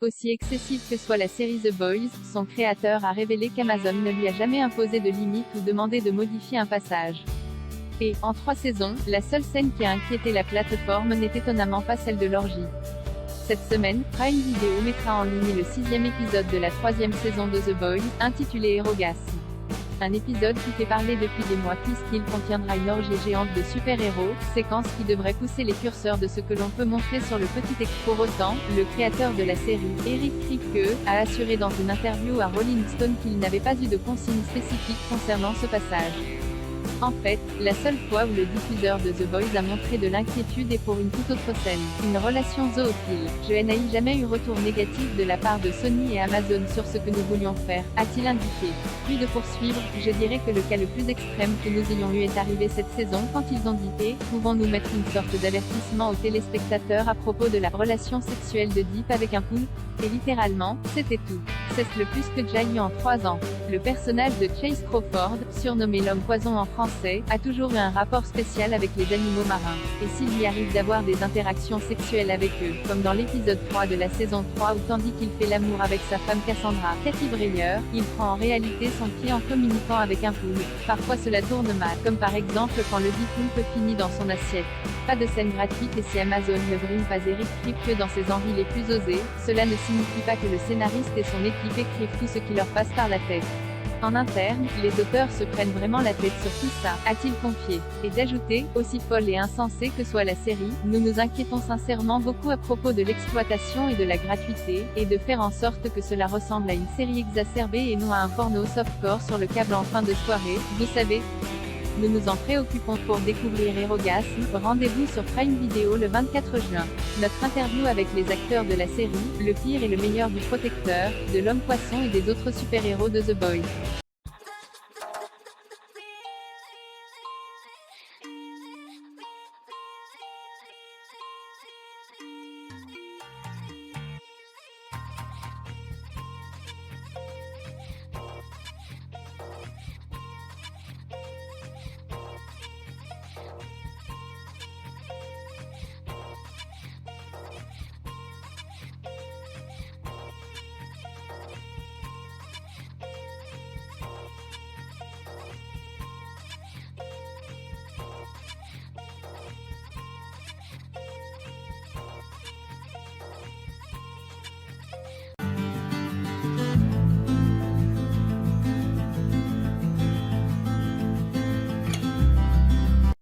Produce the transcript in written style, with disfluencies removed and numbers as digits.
Aussi excessive que soit la série The Boys, son créateur a révélé qu'Amazon ne lui a jamais imposé de limite ou demandé de modifier un passage. Et, en 3 saisons, la seule scène qui a inquiété la plateforme n'est étonnamment pas celle de l'orgie. Cette semaine, Prime Video mettra en ligne le 6e épisode de la 3e saison de The Boys, intitulé Erogasm. Un épisode qui fait parler depuis des mois puisqu'il contiendra une orgie géante de super-héros, séquence qui devrait pousser les curseurs de ce que l'on peut montrer sur le petit écran. Pour autant, le créateur de la série, Eric Kripke, a assuré dans une interview à Rolling Stone qu'il n'avait pas eu de consigne spécifique concernant ce passage. En fait, la seule fois où le diffuseur de The Boys a montré de l'inquiétude est pour une toute autre scène, une relation zoophile. Je n'ai jamais eu retour négatif de la part de Sony et Amazon sur ce que nous voulions faire, a-t-il indiqué. Plus de poursuivre, je dirais que le cas le plus extrême que nous ayons eu est arrivé cette saison quand ils ont dit « Et, pouvons-nous mettre une sorte d'avertissement aux téléspectateurs à propos de la relation sexuelle de Deep avec un poule ?» Et littéralement, c'était tout. C'est le plus que j'ai eu en 3 ans. Le personnage de Chase Crawford, surnommé l'homme poison en français, a toujours eu un rapport spécial avec les animaux marins. Et s'il lui arrive d'avoir des interactions sexuelles avec eux, comme dans l'épisode 3 de la saison 3 où tandis qu'il fait l'amour avec sa femme Cassandra, Cathy Breyer, il prend en réalité son pied en communiquant avec un poulpe. Parfois cela tourne mal, comme par exemple quand le dit poulpe finit dans son assiette. Pas de scène gratuite et si Amazon ne brime pas Eric Kripke dans ses envies les plus osées, cela ne signifie pas que le scénariste et son équipe écrivent tout ce qui leur passe par la tête. En interne, les auteurs se prennent vraiment la tête sur tout ça, a-t-il confié. Et d'ajouter, aussi folle et insensée que soit la série, nous nous inquiétons sincèrement beaucoup à propos de l'exploitation et de la gratuité, et de faire en sorte que cela ressemble à une série exacerbée et non à un porno softcore sur le câble en fin de soirée, vous savez. Nous nous en préoccupons. Pour découvrir Erogasm, rendez-vous sur Prime Video le 24 juin. Notre interview avec les acteurs de la série, le pire et le meilleur du Protecteur, de l'Homme Poisson et des autres super-héros de The Boys.